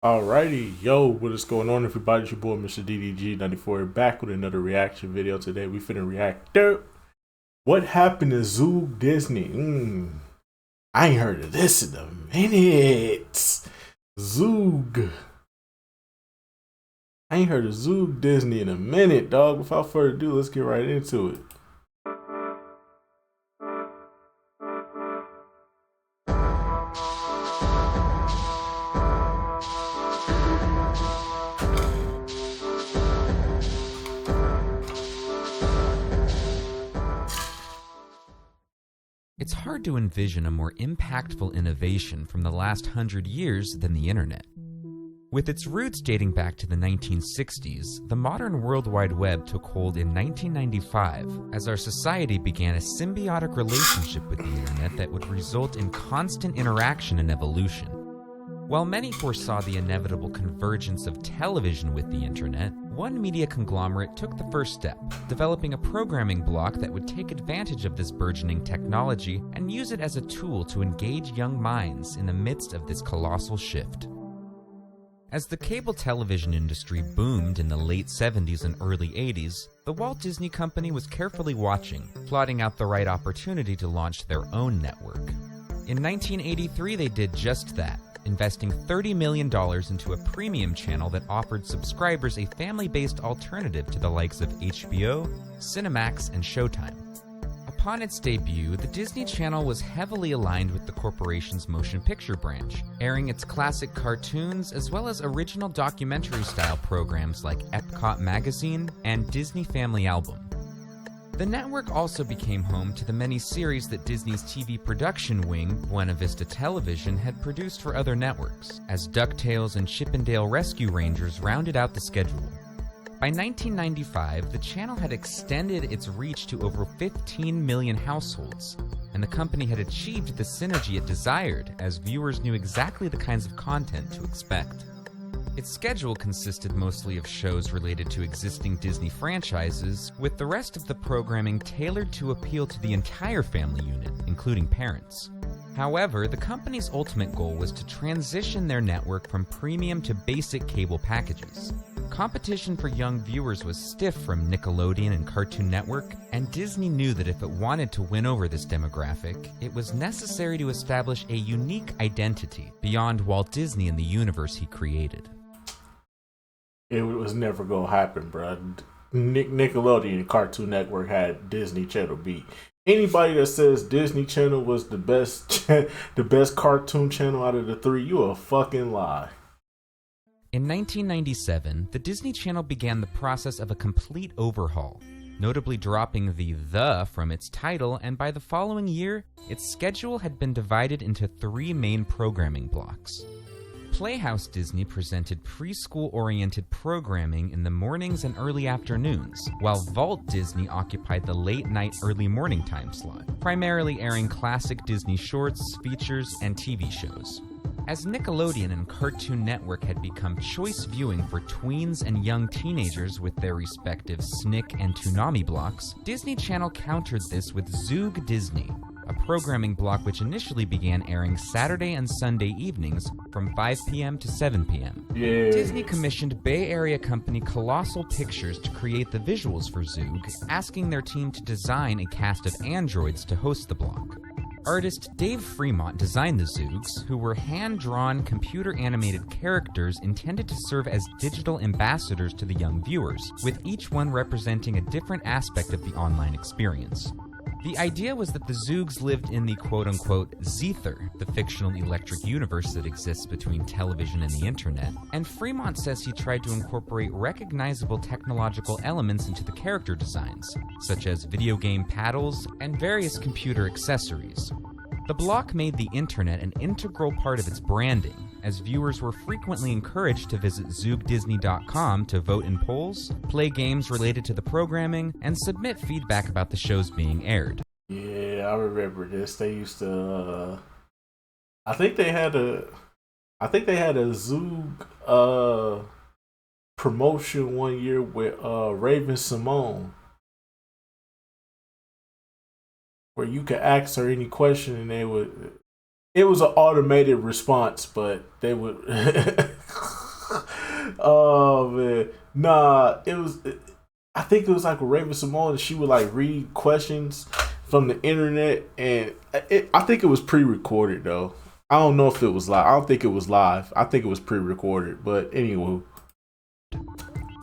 Alrighty, yo, what is going on, everybody? It's your boy, Mr. DDG94, back with another reaction video. Today, we finna react to what happened to Zoog Disney. I ain't heard of this in a minute. Zoog. I ain't heard of Zoog Disney in a minute, dog. Without further ado, let's get right into it. It's hard to envision a more impactful innovation from the last 100 years than the internet. With its roots dating back to the 1960s, the modern World Wide Web took hold in 1995 as our society began a symbiotic relationship with the internet that would result in constant interaction and evolution. While many foresaw the inevitable convergence of television with the internet, one media conglomerate took the first step, developing a programming block that would take advantage of this burgeoning technology and use it as a tool to engage young minds in the midst of this colossal shift. As the cable television industry boomed in the late 70s and early 80s, the Walt Disney Company was carefully watching, plotting out the right opportunity to launch their own network. In 1983, they did just that, investing $30 million into a premium channel that offered subscribers a family-based alternative to the likes of HBO, Cinemax, and Showtime. Upon its debut, the Disney Channel was heavily aligned with the corporation's motion picture branch, airing its classic cartoons as well as original documentary-style programs like Epcot Magazine and Disney Family Album. The network also became home to the many series that Disney's TV production wing, Buena Vista Television, had produced for other networks, as DuckTales and Chip 'n Dale Rescue Rangers rounded out the schedule. By 1995, the channel had extended its reach to over 15 million households, and the company had achieved the synergy it desired, as viewers knew exactly the kinds of content to expect. Its schedule consisted mostly of shows related to existing Disney franchises, with the rest of the programming tailored to appeal to the entire family unit, including parents. However, the company's ultimate goal was to transition their network from premium to basic cable packages. Competition for young viewers was stiff from Nickelodeon and Cartoon Network, and Disney knew that if it wanted to win over this demographic, it was necessary to establish a unique identity beyond Walt Disney and the universe he created. It was never gonna happen, bro. Nickelodeon and Cartoon Network had Disney Channel beat. Anybody that says Disney Channel was the best, the best cartoon channel out of the three, you a fucking lie. In 1997, the Disney Channel began the process of a complete overhaul, notably dropping the from its title, and by the following year, its schedule had been divided into three main programming blocks. Playhouse Disney presented preschool-oriented programming in the mornings and early afternoons, while Vault Disney occupied the late-night early morning time slot, primarily airing classic Disney shorts, features, and TV shows. As Nickelodeon and Cartoon Network had become choice viewing for tweens and young teenagers with their respective Snick and Toonami blocks, Disney Channel countered this with Zoog Disney, a programming block which initially began airing Saturday and Sunday evenings from 5 p.m. to 7 p.m. Yeah. Disney commissioned Bay Area company Colossal Pictures to create the visuals for Zoog, asking their team to design a cast of androids to host the block. Artist Dave Fremont designed the Zoogs, who were hand-drawn, computer-animated characters intended to serve as digital ambassadors to the young viewers, with each one representing a different aspect of the online experience. The idea was that the Zoogs lived in the quote-unquote Zether, the fictional electric universe that exists between television and the internet, and Fremont says he tried to incorporate recognizable technological elements into the character designs, such as video game paddles and various computer accessories. The block made the internet an integral part of its branding, as viewers were frequently encouraged to visit ZoogDisney.com to vote in polls, play games related to the programming, and submit feedback about the shows being aired. Yeah, I remember this. They used to. I think they had a Zoog promotion one year with Raven Simone, where you could ask her any question and they would. It was an automated response, but they would Oh man, nah. I think it was like with Raven Simone, and she would like read questions from the internet, and I think it was pre-recorded though. I don't know if it was live. I don't think it was live. I think it was pre-recorded. But anyway.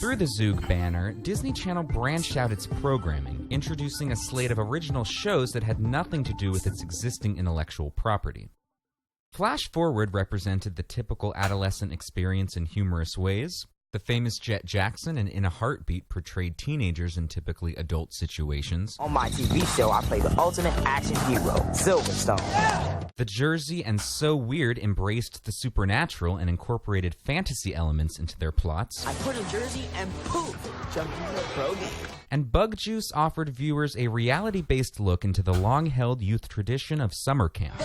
Through the Zoog banner, Disney Channel branched out its programming, introducing a slate of original shows that had nothing to do with its existing intellectual property. Flash Forward represented the typical adolescent experience in humorous ways. The famous Jet Jackson and In a Heartbeat portrayed teenagers in typically adult situations. On my TV show, I play the ultimate action hero, Silverstone. The Jersey and So Weird embraced the supernatural and incorporated fantasy elements into their plots. I put a jersey and poof, jumped into a pro game. And Bug Juice offered viewers a reality-based look into the long-held youth tradition of summer camp.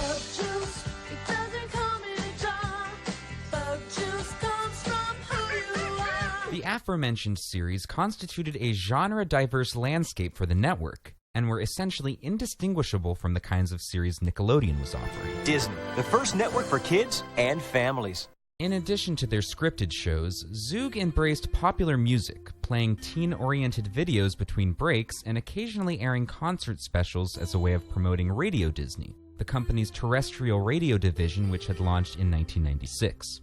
The aforementioned series constituted a genre-diverse landscape for the network, and were essentially indistinguishable from the kinds of series Nickelodeon was offering. Disney, the first network for kids and families. In addition to their scripted shows, Zoog embraced popular music, playing teen-oriented videos between breaks and occasionally airing concert specials as a way of promoting Radio Disney, the company's terrestrial radio division which had launched in 1996.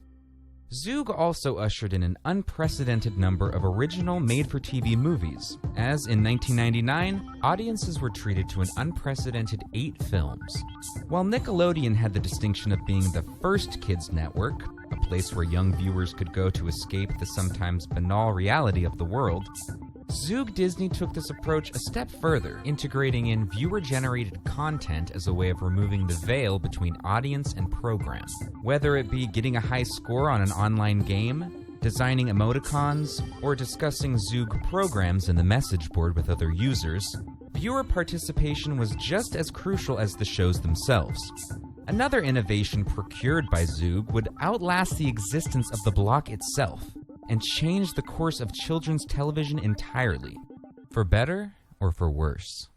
Zoog also ushered in an unprecedented number of original made-for-TV movies, as in 1999, audiences were treated to an unprecedented 8 films. While Nickelodeon had the distinction of being the first kids network, a place where young viewers could go to escape the sometimes banal reality of the world, Zoog Disney took this approach a step further, integrating in viewer-generated content as a way of removing the veil between audience and program. Whether it be getting a high score on an online game, designing emoticons, or discussing Zoog programs in the message board with other users, viewer participation was just as crucial as the shows themselves. Another innovation procured by Zoog would outlast the existence of the block itself, and change the course of children's television entirely, for better or for worse.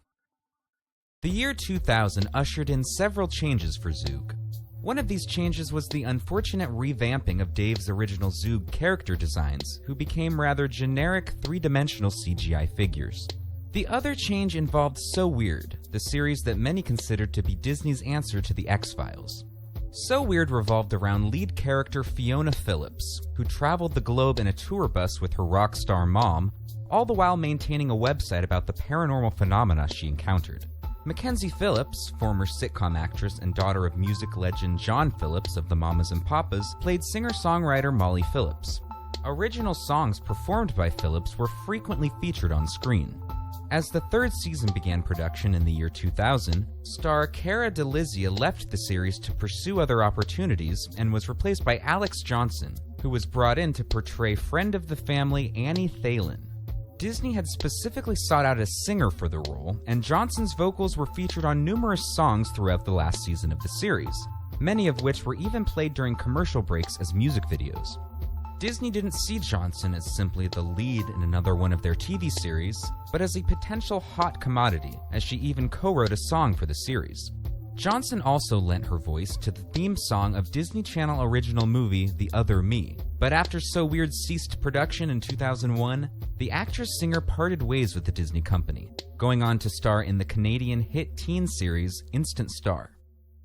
The year 2000 ushered in several changes for Zoog. One of these changes was the unfortunate revamping of Dave's original Zoog character designs, who became rather generic three-dimensional CGI figures. The other change involved So Weird, the series that many considered to be Disney's answer to the X-Files. So Weird revolved around lead character Fiona Phillips, who traveled the globe in a tour bus with her rock star mom, all the while maintaining a website about the paranormal phenomena she encountered. Mackenzie Phillips, former sitcom actress and daughter of music legend John Phillips of the Mamas and Papas, played singer-songwriter Molly Phillips. Original songs performed by Phillips were frequently featured on screen. As the third season began production in the year 2000, star Cara DeLizia left the series to pursue other opportunities and was replaced by Alex Johnson, who was brought in to portray friend of the family Annie Thalen. Disney had specifically sought out a singer for the role, and Johnson's vocals were featured on numerous songs throughout the last season of the series, many of which were even played during commercial breaks as music videos. Disney didn't see Johnson as simply the lead in another one of their TV series, but as a potential hot commodity, as she even co-wrote a song for the series. Johnson also lent her voice to the theme song of Disney Channel original movie The Other Me, but after So Weird ceased production in 2001, the actress-singer parted ways with the Disney company, going on to star in the Canadian hit teen series Instant Star.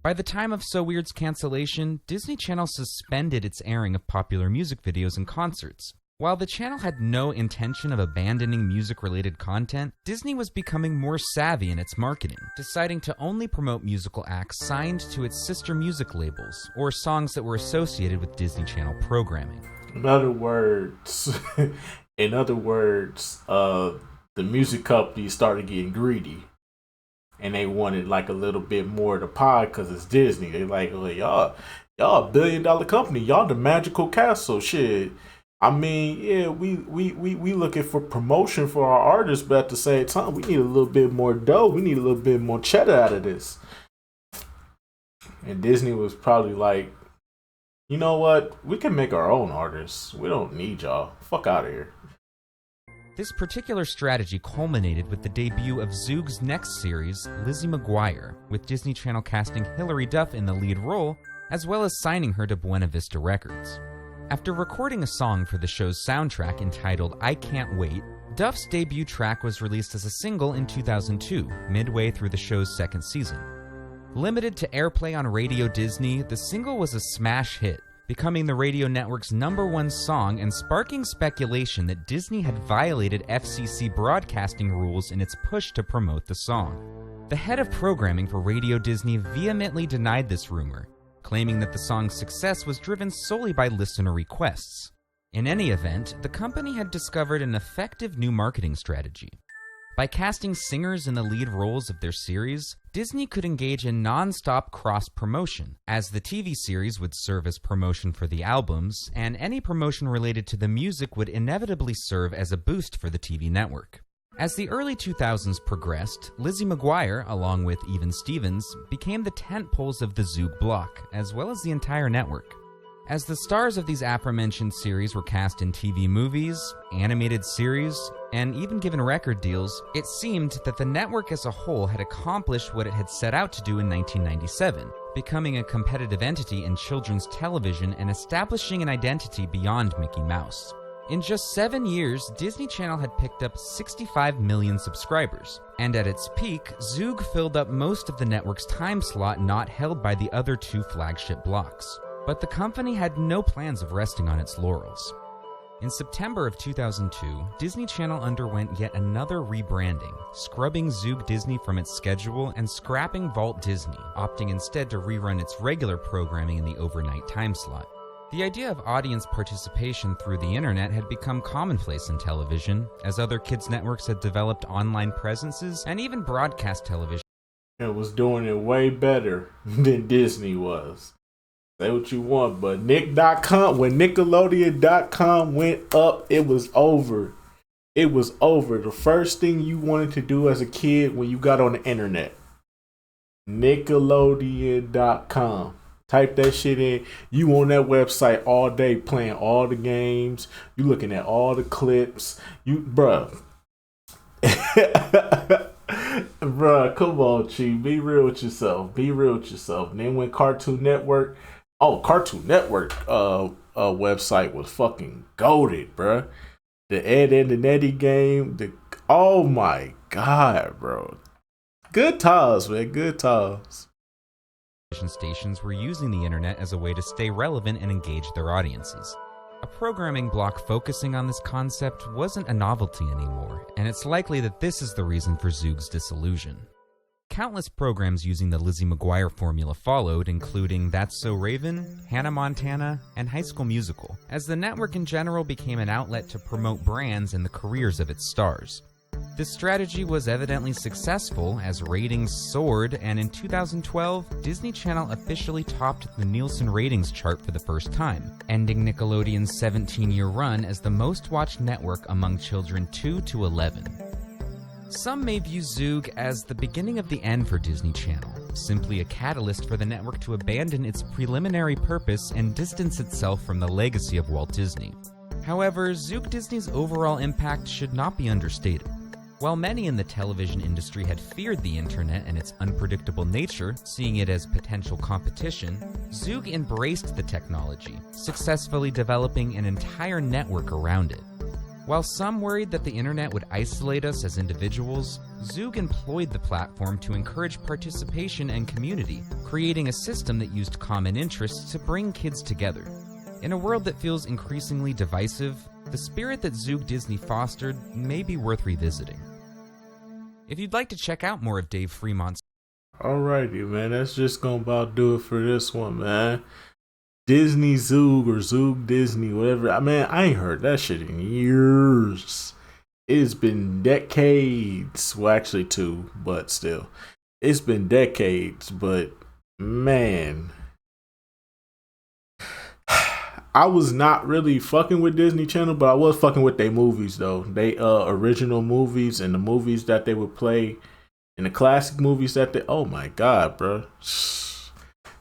By the time of So Weird's cancellation, Disney Channel suspended its airing of popular music videos and concerts. While the channel had no intention of abandoning music-related content, Disney was becoming more savvy in its marketing, deciding to only promote musical acts signed to its sister music labels, or songs that were associated with Disney Channel programming. In other words, the music companies started getting greedy. And they wanted like a little bit more of the pie because it's Disney. They like, oh, y'all a $1 billion company. Y'all the magical castle. Shit. I mean, yeah, we looking for promotion for our artists, but at the same time, we need a little bit more dough. We need a little bit more cheddar out of this. And Disney was probably like, you know what? We can make our own artists. We don't need y'all. Fuck out of here. This particular strategy culminated with the debut of Zoog's next series, Lizzie McGuire, with Disney Channel casting Hilary Duff in the lead role, as well as signing her to Buena Vista Records. After recording a song for the show's soundtrack entitled I Can't Wait, Duff's debut track was released as a single in 2002, midway through the show's second season. Limited to airplay on Radio Disney, the single was a smash hit, becoming the radio network's #1 song and sparking speculation that Disney had violated FCC broadcasting rules in its push to promote the song. The head of programming for Radio Disney vehemently denied this rumor, claiming that the song's success was driven solely by listener requests. In any event, the company had discovered an effective new marketing strategy. By casting singers in the lead roles of their series, Disney could engage in non-stop cross-promotion, as the TV series would serve as promotion for the albums, and any promotion related to the music would inevitably serve as a boost for the TV network. As the early 2000s progressed, Lizzie McGuire, along with Even Stevens, became the tentpoles of the Zoog block, as well as the entire network. As the stars of these aforementioned series were cast in TV movies, animated series, and even given record deals, it seemed that the network as a whole had accomplished what it had set out to do in 1997, becoming a competitive entity in children's television and establishing an identity beyond Mickey Mouse. In just 7 years, Disney Channel had picked up 65 million subscribers, and at its peak, Zoog filled up most of the network's time slot not held by the other two flagship blocks. But the company had no plans of resting on its laurels. In September of 2002, Disney Channel underwent yet another rebranding, scrubbing Zoog Disney from its schedule and scrapping Vault Disney, opting instead to rerun its regular programming in the overnight time slot. The idea of audience participation through the internet had become commonplace in television, as other kids' networks had developed online presences and even broadcast television. It was doing it way better than Disney was. Say what you want, but Nick.com, when Nickelodeon.com went up, it was over. It was over. The first thing you wanted to do as a kid when you got on the internet. Nickelodeon.com. Type that shit in. You on that website all day playing all the games. You looking at all the clips. Bruh, come on, Chief. Be real with yourself. Be real with yourself. And then when Cartoon Network website was fucking goated, bruh. The Ed and the Nettie game. Oh my God, bro. Good times, man. Good times. Stations were using the internet as a way to stay relevant and engage their audiences. A programming block focusing on this concept wasn't a novelty anymore, and it's likely that this is the reason for Zoog's dissolution. Countless programs using the Lizzie McGuire formula followed, including That's So Raven, Hannah Montana, and High School Musical, as the network in general became an outlet to promote brands and the careers of its stars. This strategy was evidently successful as ratings soared, and in 2012, Disney Channel officially topped the Nielsen ratings chart for the first time, ending Nickelodeon's 17-year run as the most-watched network among children 2 to 11. Some may view Zoog as the beginning of the end for Disney Channel, simply a catalyst for the network to abandon its preliminary purpose and distance itself from the legacy of Walt Disney. However, Zoog Disney's overall impact should not be understated. While many in the television industry had feared the internet and its unpredictable nature, seeing it as potential competition, Zoog embraced the technology, successfully developing an entire network around it. While some worried that the internet would isolate us as individuals, Zoog employed the platform to encourage participation and community, creating a system that used common interests to bring kids together. In a world that feels increasingly divisive, the spirit that Zoog Disney fostered may be worth revisiting. If you'd like to check out more of Dave Fremont's... Alrighty, man. That's just gonna about do it for this one, man. Disney Zoog or Zoog Disney, whatever. I ain't heard that shit in years. It's been decades. Well, actually 2, but still. It's been decades, but man. I was not really fucking with Disney Channel, but I was fucking with their movies though. They original movies and the movies that they would play and the classic movies that they, oh my God, bro.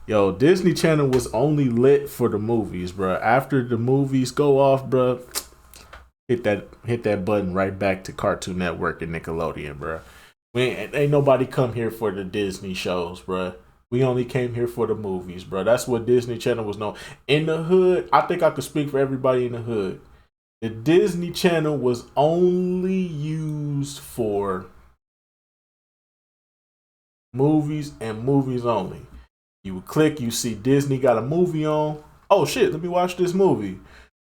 Yo, Disney Channel was only lit for the movies, bro. After the movies go off, bro, hit that button right back to Cartoon Network and Nickelodeon, bro. Ain't nobody come here for the Disney shows, bro. We only came here for the movies, bro. That's what Disney Channel was known. In the hood, I think I could speak for everybody in the hood. The Disney Channel was only used for movies and movies only. You would click, you see Disney got a movie on. Oh shit, let me watch this movie.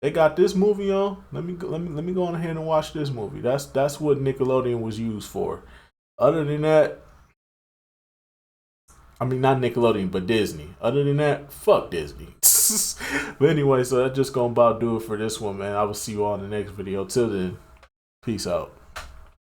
They got this movie on. Let me go on ahead and watch this movie. That's what Nickelodeon was used for. Other than that, I mean not Nickelodeon, but Disney. Other than that, fuck Disney. But anyway, so that's just gonna about do it for this one, man. I will see you all in the next video. Till then, peace out.